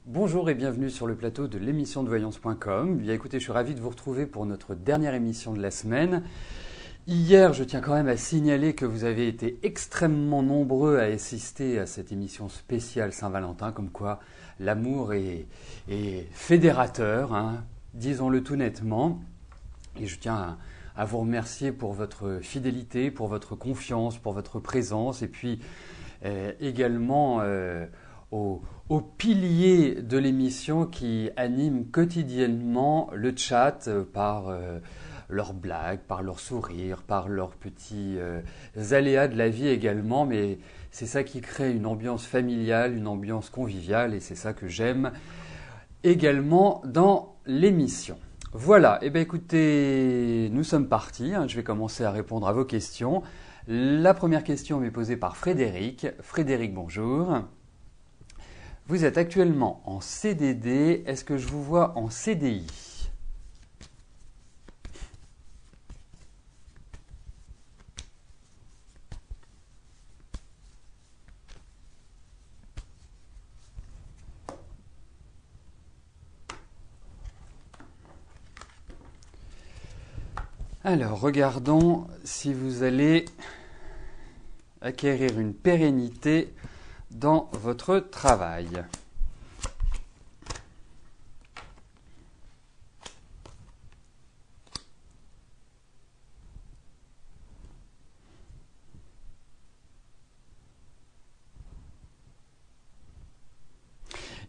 Bonjour et bienvenue sur le plateau de l'émission de voyance.com. Bien écoutez, je suis ravi de vous retrouver pour notre dernière émission de la semaine. Hier, je tiens quand même à signaler que vous avez été extrêmement nombreux à assister à cette émission spéciale Saint-Valentin, comme quoi l'amour est fédérateur, hein, disons-le tout nettement. Et je tiens à vous remercier pour votre fidélité, pour votre confiance, pour votre présence et puis également aux piliers de l'émission qui animent quotidiennement le chat par leurs blagues, par leurs sourires, par leurs petits aléas de la vie également. Mais c'est ça qui crée une ambiance familiale, une ambiance conviviale et c'est ça que j'aime également dans l'émission. Voilà, et bien écoutez, nous sommes partis, hein, je vais commencer à répondre à vos questions. La première question m'est posée par Frédéric. Frédéric, bonjour. Vous êtes actuellement en CDD, est-ce que je vous vois en CDI? Alors, regardons si vous allez acquérir une pérennité dans votre travail.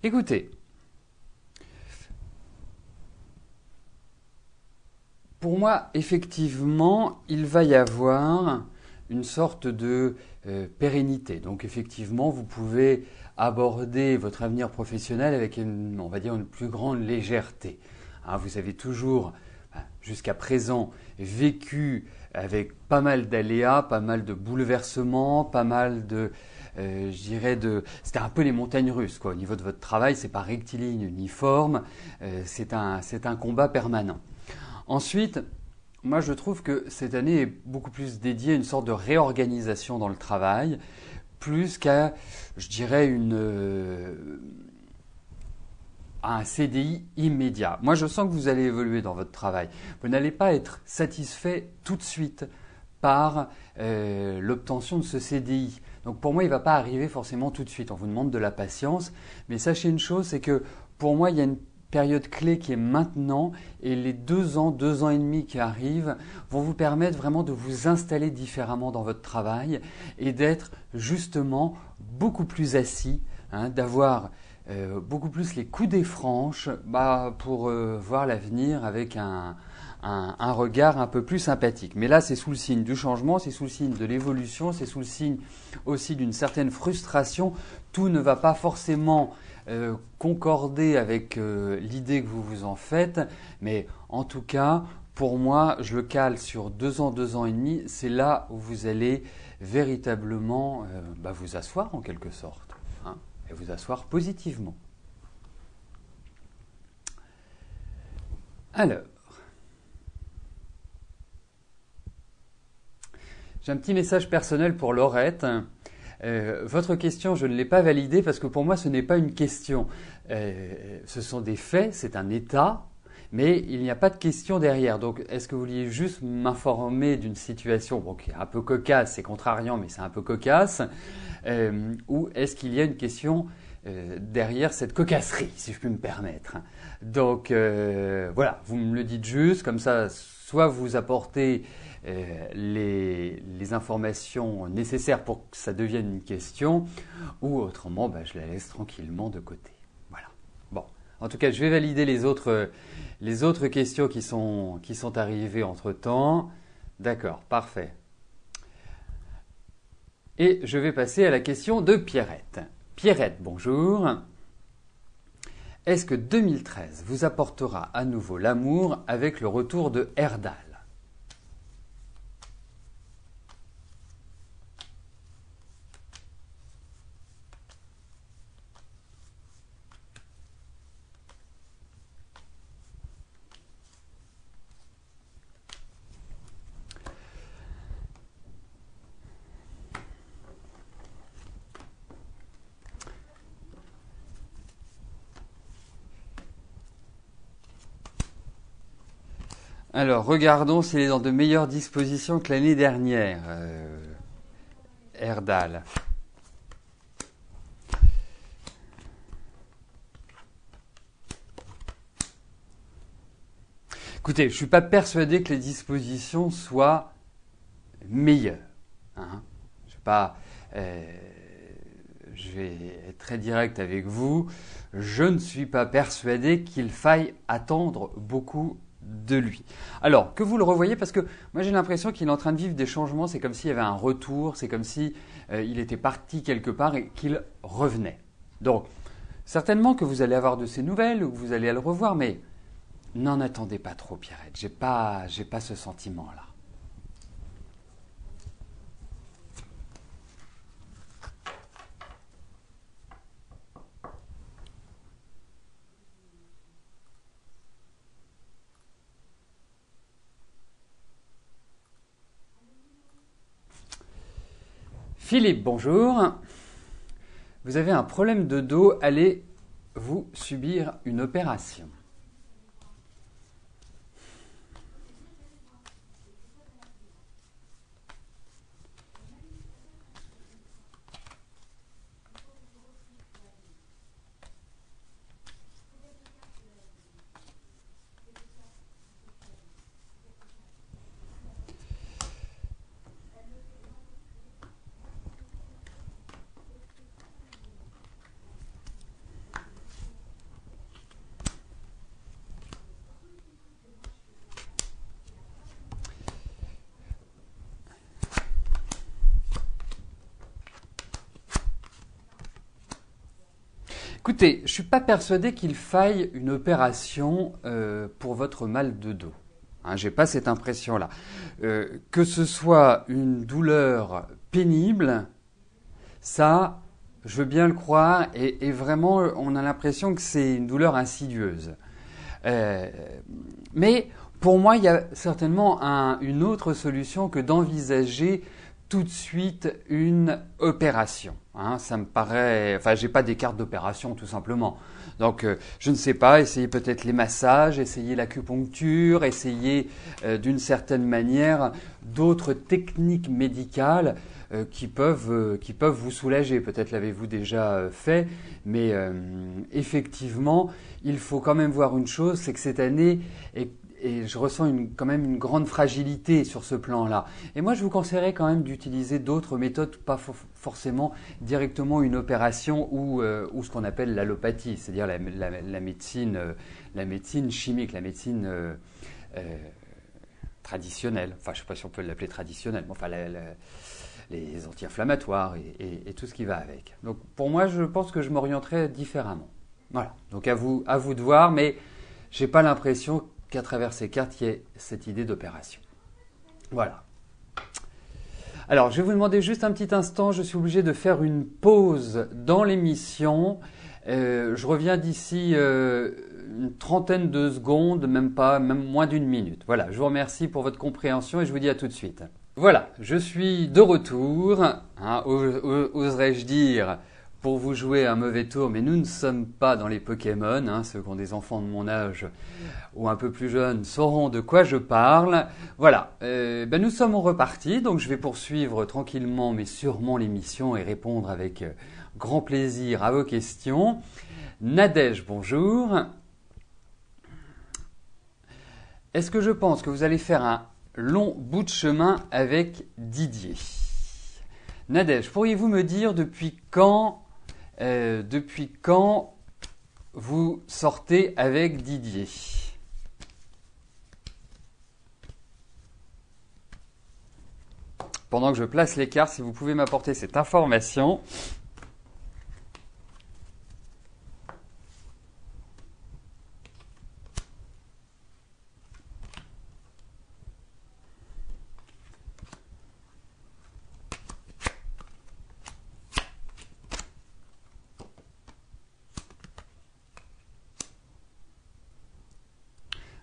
Écoutez, pour moi, effectivement, il va y avoir une sorte de pérennité. Donc effectivement, vous pouvez aborder votre avenir professionnel avec on va dire, une plus grande légèreté. Hein, vous avez toujours, jusqu'à présent, vécu avec pas mal d'aléas, pas mal de bouleversements, pas mal de, je dirais c'était un peu les montagnes russes, quoi. Au niveau de votre travail, c'est pas rectiligne, uniforme, c'est un combat permanent. Ensuite, moi je trouve que cette année est beaucoup plus dédiée à une sorte de réorganisation dans le travail, plus qu'à, je dirais, à un CDI immédiat. Moi je sens que vous allez évoluer dans votre travail. Vous n'allez pas être satisfait tout de suite par l'obtention de ce CDI. Donc pour moi, il ne va pas arriver forcément tout de suite. On vous demande de la patience. Mais sachez une chose, c'est que pour moi, il y a une période clé qui est maintenant et les 2 ans, 2 ans et demi qui arrivent vont vous permettre vraiment de vous installer différemment dans votre travail et d'être justement beaucoup plus assis, hein, d'avoir beaucoup plus les coudées franches pour voir l'avenir avec un regard un peu plus sympathique. Mais là, c'est sous le signe du changement, c'est sous le signe de l'évolution, c'est sous le signe aussi d'une certaine frustration. Tout ne va pas forcément concorder avec l'idée que vous vous en faites, mais en tout cas, pour moi, je le cale sur 2 ans, 2 ans et demi, c'est là où vous allez véritablement vous asseoir en quelque sorte, hein, et vous asseoir positivement. Alors, j'ai un petit message personnel pour Laurette. Votre question, je ne l'ai pas validée parce que pour moi, ce n'est pas une question. Ce sont des faits, c'est un état, mais il n'y a pas de question derrière. Donc, est-ce que vous vouliez juste m'informer d'une situation qui est un peu cocasse, c'est contrariant, mais c'est un peu cocasse, ou est-ce qu'il y a une question derrière cette cocasserie, si je puis me permettre? Donc, voilà, vous me le dites juste, comme ça, soit vous apportez les informations nécessaires pour que ça devienne une question, ou autrement, je la laisse tranquillement de côté. Voilà. Bon, en tout cas, je vais valider les autres questions qui sont arrivées entre-temps. D'accord, parfait. Et je vais passer à la question de Pierrette. Pierrette, bonjour. Est-ce que 2013 vous apportera à nouveau l'amour avec le retour de Herdal? Alors, regardons s'il est dans de meilleures dispositions que l'année dernière, Erdal. Écoutez, je ne suis pas persuadé que les dispositions soient meilleures. Hein. Je vais être très direct avec vous. Je ne suis pas persuadé qu'il faille attendre beaucoup de lui. Alors, que vous le revoyez, parce que moi j'ai l'impression qu'il est en train de vivre des changements, c'est comme s'il y avait un retour, c'est comme si il était parti quelque part et qu'il revenait. Donc, certainement que vous allez avoir de ses nouvelles ou que vous allez le revoir, mais n'en attendez pas trop, Pierrette. J'ai pas ce sentiment-là. Philippe, bonjour. Vous avez un problème de dos, allez-vous subir une opération? Écoutez, je ne suis pas persuadé qu'il faille une opération pour votre mal de dos. Hein, j'ai pas cette impression-là. Que ce soit une douleur pénible, ça, je veux bien le croire, et vraiment, on a l'impression que c'est une douleur insidieuse. Mais pour moi, il y a certainement une autre solution que d'envisager tout de suite une opération. Hein, ça me paraît... Enfin, j'ai pas des cartes d'opération tout simplement. Donc, je ne sais pas, essayez peut-être les massages, essayez l'acupuncture, essayez d'une certaine manière d'autres techniques médicales qui peuvent vous soulager. Peut-être l'avez-vous déjà fait, mais effectivement, il faut quand même voir une chose, c'est que cette année et je ressens quand même une grande fragilité sur ce plan-là. Et moi, je vous conseillerais quand même d'utiliser d'autres méthodes, pas forcément directement une opération ou ce qu'on appelle l'allopathie, c'est-à-dire la médecine chimique, la médecine traditionnelle. Enfin, je ne sais pas si on peut l'appeler traditionnelle, mais enfin, les anti-inflammatoires et tout ce qui va avec. Donc, pour moi, je pense que je m'orienterais différemment. Voilà. Donc, à vous de voir, mais j'ai pas l'impression qu'à travers ces cartes, il y ait cette idée d'opération. Voilà. Alors, je vais vous demander juste un petit instant. Je suis obligé de faire une pause dans l'émission. Je reviens d'ici une trentaine de secondes, même moins d'une minute. Voilà, je vous remercie pour votre compréhension et je vous dis à tout de suite. Voilà, je suis de retour. Hein, oserais-je dire pour vous jouer un mauvais tour, mais nous ne sommes pas dans les Pokémon. Hein, ceux qui ont des enfants de mon âge ou un peu plus jeunes sauront de quoi je parle. Voilà, nous sommes repartis, donc je vais poursuivre tranquillement mais sûrement l'émission et répondre avec grand plaisir à vos questions. Nadège, bonjour. Est-ce que je pense que vous allez faire un long bout de chemin avec Didier? Nadège, pourriez-vous me dire depuis quand vous sortez avec Didier? Pendant que je place les cartes, si vous pouvez m'apporter cette information.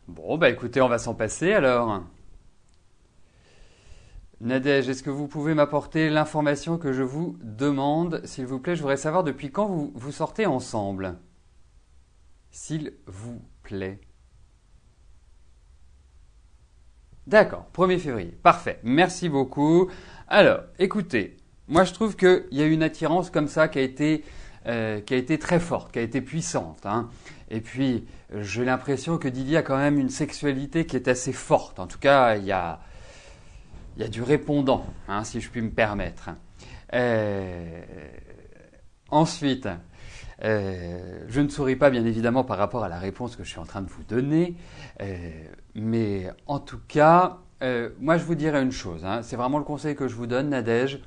Bon, écoutez, on va s'en passer alors. Nadège, est-ce que vous pouvez m'apporter l'information que je vous demande? S'il vous plaît, je voudrais savoir depuis quand vous sortez ensemble. S'il vous plaît. D'accord, 1er février. Parfait. Merci beaucoup. Alors, écoutez, moi je trouve qu'il y a une attirance comme ça qui a été très forte, qui a été puissante, hein. Et puis, j'ai l'impression que Didier a quand même une sexualité qui est assez forte. En tout cas, il y a du répondant, hein, si je puis me permettre. Euh, Ensuite, je ne souris pas bien évidemment par rapport à la réponse que je suis en train de vous donner, mais en tout cas, moi je vous dirais une chose, hein, c'est vraiment le conseil que je vous donne, Nadège,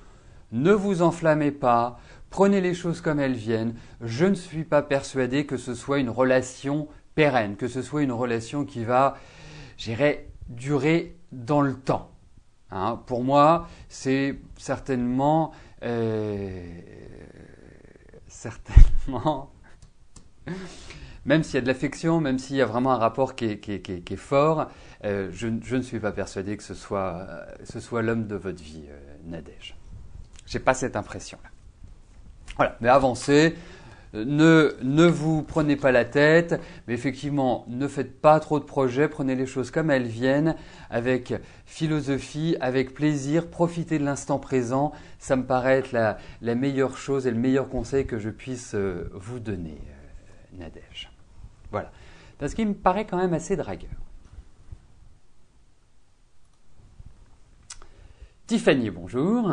ne vous enflammez pas, prenez les choses comme elles viennent. Je ne suis pas persuadé que ce soit une relation pérenne, que ce soit une relation qui va, j'irais, durer dans le temps. Hein, pour moi, c'est certainement, certainement, même s'il y a de l'affection, même s'il y a vraiment un rapport qui est fort, je ne suis pas persuadé que ce soit l'homme de votre vie, Nadège. J'ai pas cette impression-là. Voilà, mais avancez. Ne vous prenez pas la tête, mais effectivement, ne faites pas trop de projets, prenez les choses comme elles viennent, avec philosophie, avec plaisir, profitez de l'instant présent. Ça me paraît être la meilleure chose et le meilleur conseil que je puisse vous donner, Nadège. Voilà. Parce qu'il me paraît quand même assez dragueur. Tiffany, bonjour.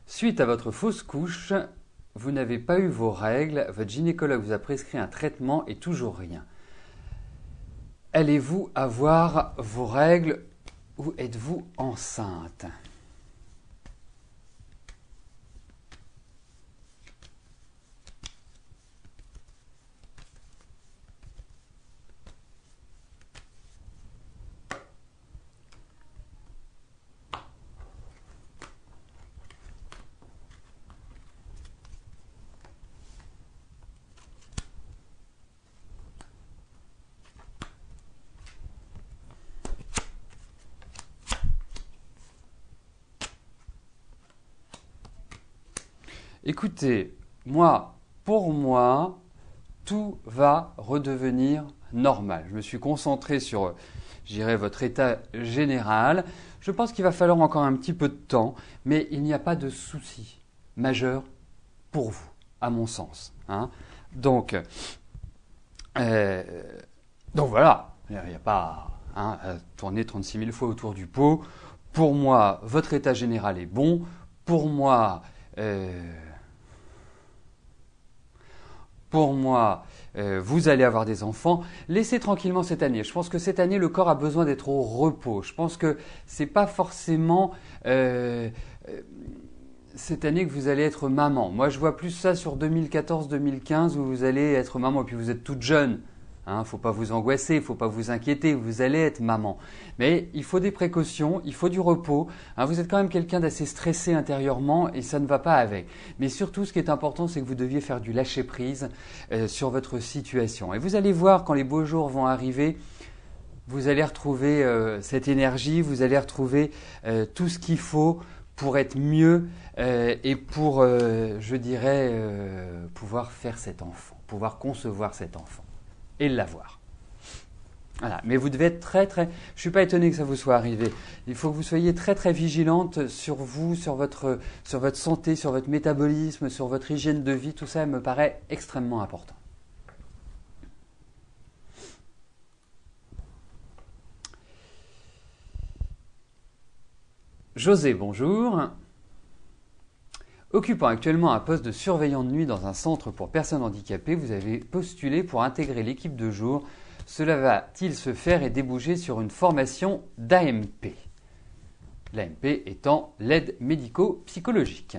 Suite à votre fausse couche, vous n'avez pas eu vos règles, votre gynécologue vous a prescrit un traitement et toujours rien. Allez-vous avoir vos règles ou êtes-vous enceinte ? Écoutez, pour moi, tout va redevenir normal. Je me suis concentré sur, je dirais, votre état général. Je pense qu'il va falloir encore un petit peu de temps, mais il n'y a pas de souci majeur pour vous, à mon sens, hein. Donc voilà, il n'y a pas à tourner 36 000 fois autour du pot. Pour moi, votre état général est bon. Pour moi, vous allez avoir des enfants. Laissez tranquillement cette année. Je pense que cette année, le corps a besoin d'être au repos. Je pense que c'est pas forcément cette année que vous allez être maman. Moi, je vois plus ça sur 2014-2015 où vous allez être maman. Et puis vous êtes toute jeune. Hein, faut pas vous angoisser, il faut pas vous inquiéter, vous allez être maman. Mais il faut des précautions, il faut du repos. Hein, vous êtes quand même quelqu'un d'assez stressé intérieurement et ça ne va pas avec. Mais surtout, ce qui est important, c'est que vous deviez faire du lâcher-prise sur votre situation. Et vous allez voir, quand les beaux jours vont arriver, vous allez retrouver cette énergie, vous allez retrouver tout ce qu'il faut pour être mieux et pour, je dirais, pouvoir faire cet enfant, pouvoir concevoir cet enfant et l'avoir. Voilà. Mais vous devez être je ne suis pas étonné que ça vous soit arrivé. Il faut que vous soyez très très vigilante sur vous, sur votre santé, sur votre métabolisme, sur votre hygiène de vie. Tout ça me paraît extrêmement important. José, bonjour. Occupant actuellement un poste de surveillant de nuit dans un centre pour personnes handicapées, vous avez postulé pour intégrer l'équipe de jour. Cela va-t-il se faire et déboucher sur une formation d'AMP? L'AMP étant l'aide médico-psychologique.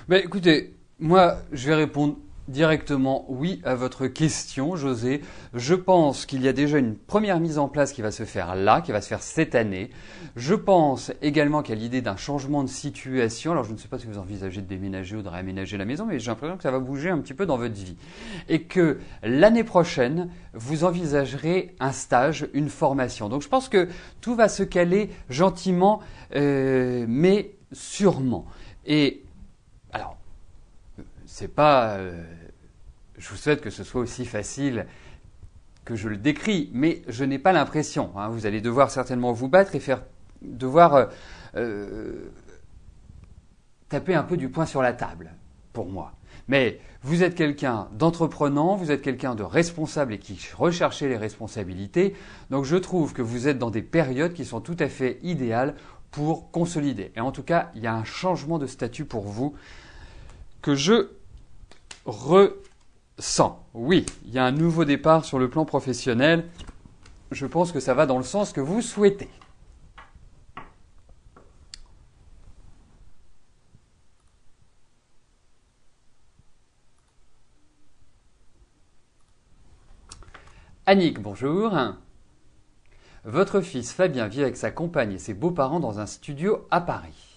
Ben, écoutez, moi, je vais répondre directement oui à votre question, José. Je pense qu'il y a déjà une première mise en place qui va se faire là, qui va se faire cette année. Je pense également qu'il y a l'idée d'un changement de situation. Alors je ne sais pas si vous envisagez de déménager ou de réaménager la maison, mais j'ai l'impression que ça va bouger un petit peu dans votre vie. Et que l'année prochaine, vous envisagerez un stage, une formation. Donc je pense que tout va se caler gentiment, mais sûrement. Et alors, c'est pas, je vous souhaite que ce soit aussi facile que je le décris, mais je n'ai pas l'impression. Hein. Vous allez devoir certainement vous battre et devoir taper un peu du poing sur la table, pour moi. Mais vous êtes quelqu'un d'entreprenant, vous êtes quelqu'un de responsable et qui recherchez les responsabilités. Donc je trouve que vous êtes dans des périodes qui sont tout à fait idéales pour consolider. Et en tout cas, il y a un changement de statut pour vous que je ressens. Oui, il y a un nouveau départ sur le plan professionnel. Je pense que ça va dans le sens que vous souhaitez. Annick, bonjour. Votre fils Fabien vit avec sa compagne et ses beaux-parents dans un studio à Paris.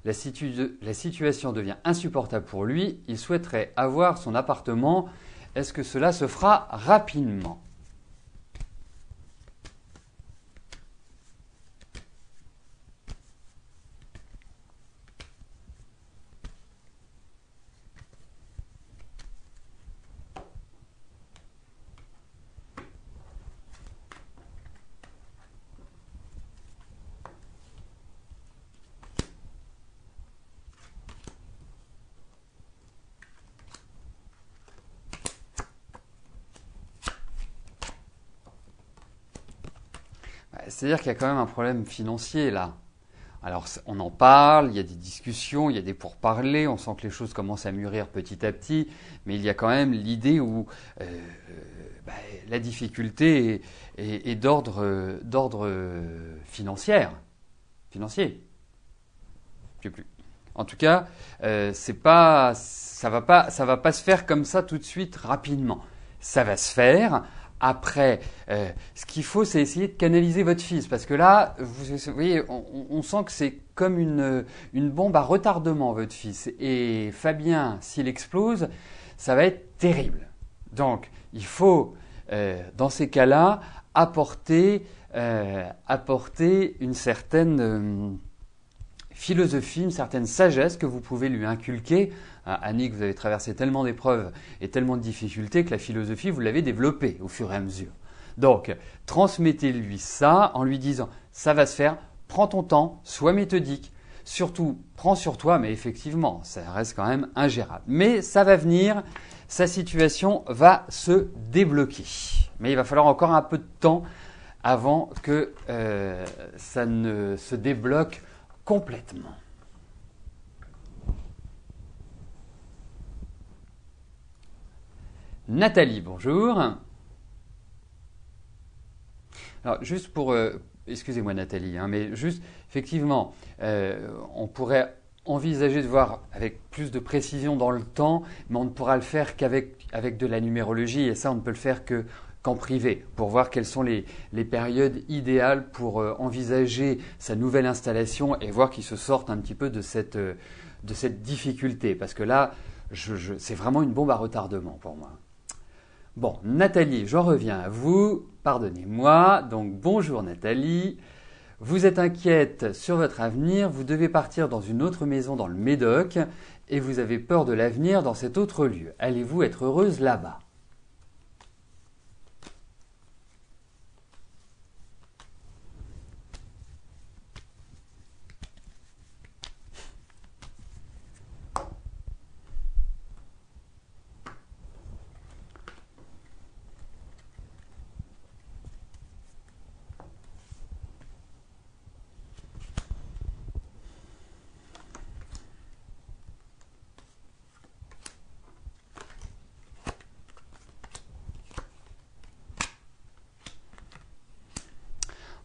La situation devient insupportable pour lui. Il souhaiterait avoir son appartement. Est-ce que cela se fera rapidement ? C'est-à-dire qu'il y a quand même un problème financier là. Alors on en parle, il y a des discussions, il y a des pourparlers, on sent que les choses commencent à mûrir petit à petit, mais il y a quand même l'idée où la difficulté est d'ordre financier. Je sais plus. En tout cas, ça va pas se faire comme ça tout de suite rapidement. Ça va se faire. Après, ce qu'il faut, c'est essayer de canaliser votre fils. Parce que là, vous voyez, on sent que c'est comme une bombe à retardement, votre fils. Et Fabien, s'il explose, ça va être terrible. Donc, il faut, dans ces cas-là, apporter une certaine philosophie, une certaine sagesse que vous pouvez lui inculquer. Annick, vous avez traversé tellement d'épreuves et tellement de difficultés que la philosophie, vous l'avez développée au fur et à mesure. Donc, transmettez-lui ça en lui disant « ça va se faire, prends ton temps, sois méthodique, surtout prends sur toi », mais effectivement, ça reste quand même ingérable. Mais ça va venir, sa situation va se débloquer. Mais il va falloir encore un peu de temps avant que ça ne se débloque complètement. Nathalie, bonjour. Alors, juste pour... excusez-moi Nathalie, hein, mais juste, effectivement, on pourrait envisager de voir avec plus de précision dans le temps, mais on ne pourra le faire qu'avec de la numérologie, et ça, on ne peut le faire qu'en privé, pour voir quelles sont les périodes idéales pour envisager sa nouvelle installation et voir qu'il se sorte un petit peu de cette difficulté. Parce que là, c'est vraiment une bombe à retardement pour moi. Bon, Nathalie, j'en reviens à vous. Pardonnez-moi. Donc, bonjour Nathalie. Vous êtes inquiète sur votre avenir. Vous devez partir dans une autre maison dans le Médoc et vous avez peur de l'avenir dans cet autre lieu. Allez-vous être heureuse là-bas ?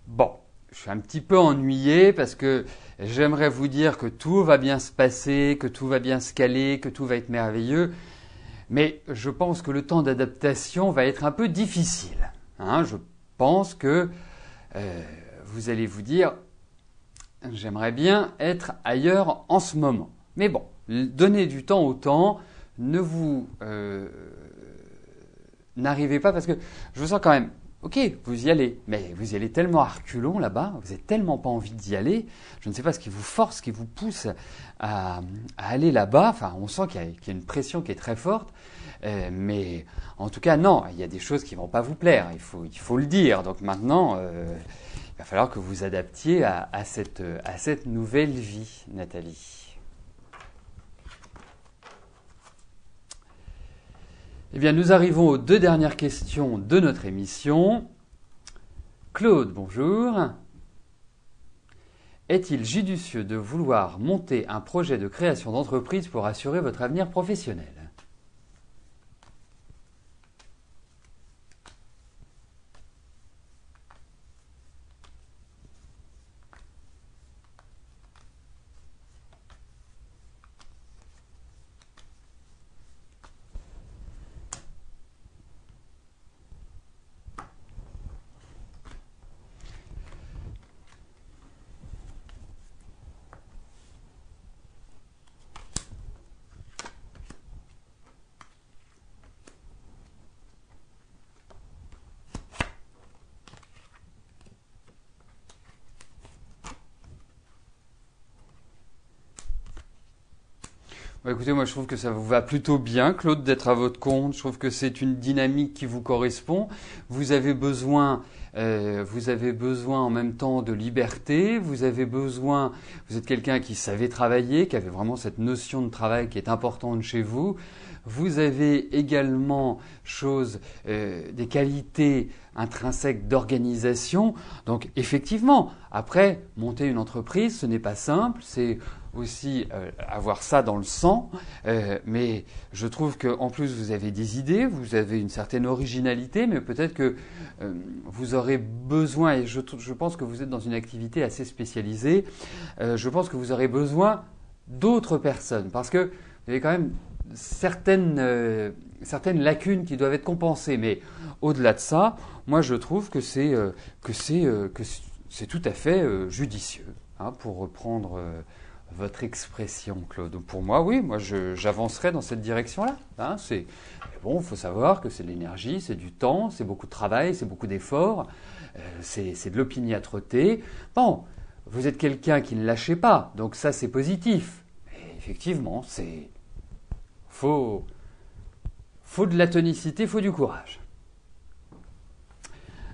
Bon, je suis un petit peu ennuyé parce que j'aimerais vous dire que tout va bien se passer, que tout va bien se caler, que tout va être merveilleux. Mais je pense que le temps d'adaptation va être un peu difficile. Hein. Je pense que vous allez vous dire, j'aimerais bien être ailleurs en ce moment. Mais bon, donnez du temps au temps, ne vous n'arrivez pas parce que je vous sens quand même, ok, vous y allez, mais vous y allez tellement à reculons là-bas, vous n'avez tellement pas envie d'y aller, je ne sais pas ce qui vous force, ce qui vous pousse à aller là-bas, enfin on sent qu'il y a une pression qui est très forte, mais en tout cas non, il y a des choses qui ne vont pas vous plaire, il faut le dire, donc maintenant il va falloir que vous adaptiez à cette nouvelle vie, Nathalie. Eh bien, nous arrivons aux 2 dernières questions de notre émission. Claude, bonjour. Est-il judicieux de vouloir monter un projet de création d'entreprise pour assurer votre avenir professionnel ? Bah, écoutez, moi je trouve que ça vous va plutôt bien, Claude, d'être à votre compte. Je trouve que c'est une dynamique qui vous correspond. Vous avez besoin en même temps de liberté. Vous êtes quelqu'un qui savait travailler, qui avait vraiment cette notion de travail qui est importante chez vous. Vous avez également des qualités intrinsèques d'organisation. Donc effectivement, après, monter une entreprise, ce n'est pas simple. C'est aussi avoir ça dans le sang, mais je trouve qu'en plus vous avez des idées, vous avez une certaine originalité, mais peut-être que vous aurez besoin, et je pense que vous êtes dans une activité assez spécialisée, je pense que vous aurez besoin d'autres personnes, parce que vous avez quand même certaines lacunes qui doivent être compensées, mais au-delà de ça, moi je trouve que c'est tout à fait judicieux, hein, pour reprendre votre expression, Claude. Pour moi, oui, j'avancerai dans cette direction-là. Hein, mais bon, il faut savoir que c'est de l'énergie, c'est du temps, c'est beaucoup de travail, c'est beaucoup d'efforts, c'est de l'opiniâtreté. Bon, vous êtes quelqu'un qui ne lâchez pas, donc ça c'est positif. Mais effectivement, faut de la tonicité, faut du courage.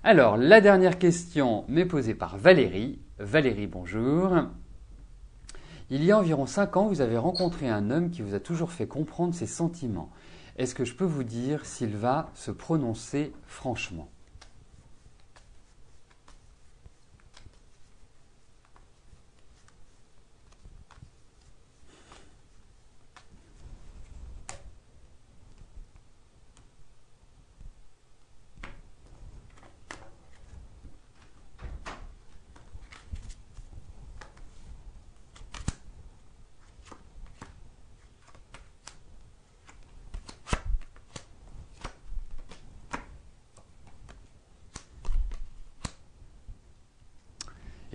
Alors, la dernière question m'est posée par Valérie. Valérie, bonjour. Il y a environ 5 ans, vous avez rencontré un homme qui vous a toujours fait comprendre ses sentiments. Est-ce que je peux vous dire s'il va se prononcer franchement ?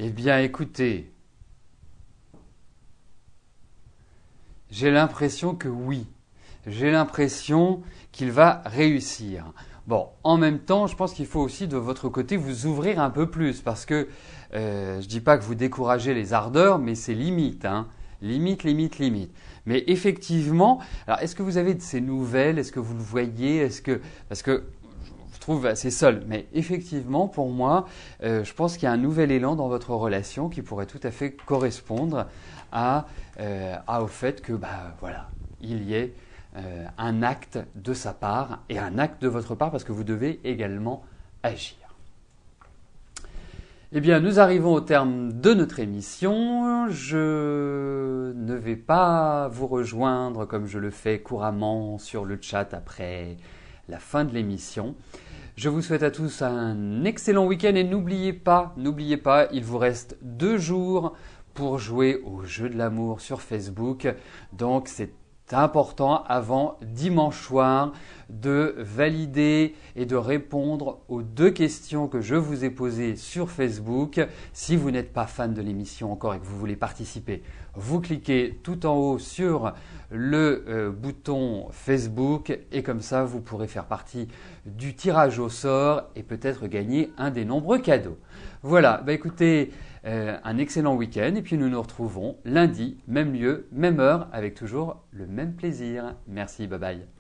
Eh bien, écoutez, j'ai l'impression que oui. J'ai l'impression qu'il va réussir. Bon, en même temps, je pense qu'il faut aussi de votre côté vous ouvrir un peu plus parce que je ne dis pas que vous découragez les ardeurs, mais c'est limite, hein. Limite. Mais effectivement, alors est-ce que vous avez de ces nouvelles? Est-ce que vous le voyez? Parce que je trouve assez seul, mais effectivement, pour moi, je pense qu'il y a un nouvel élan dans votre relation qui pourrait tout à fait correspondre au fait que, voilà, il y ait un acte de sa part et un acte de votre part parce que vous devez également agir. Eh bien, nous arrivons au terme de notre émission. Je ne vais pas vous rejoindre comme je le fais couramment sur le chat après la fin de l'émission. Je vous souhaite à tous un excellent week-end et n'oubliez pas, il vous reste 2 jours pour jouer au jeu de l'amour sur Facebook. Donc c'est C'est important avant dimanche soir de valider et de répondre aux 2 questions que je vous ai posées sur Facebook. Si vous n'êtes pas fan de l'émission encore et que vous voulez participer, vous cliquez tout en haut sur le bouton Facebook et comme ça vous pourrez faire partie du tirage au sort et peut-être gagner un des nombreux cadeaux. Voilà, écoutez, un excellent week-end et puis nous nous retrouvons lundi, même lieu, même heure avec toujours le même plaisir. Merci, bye bye.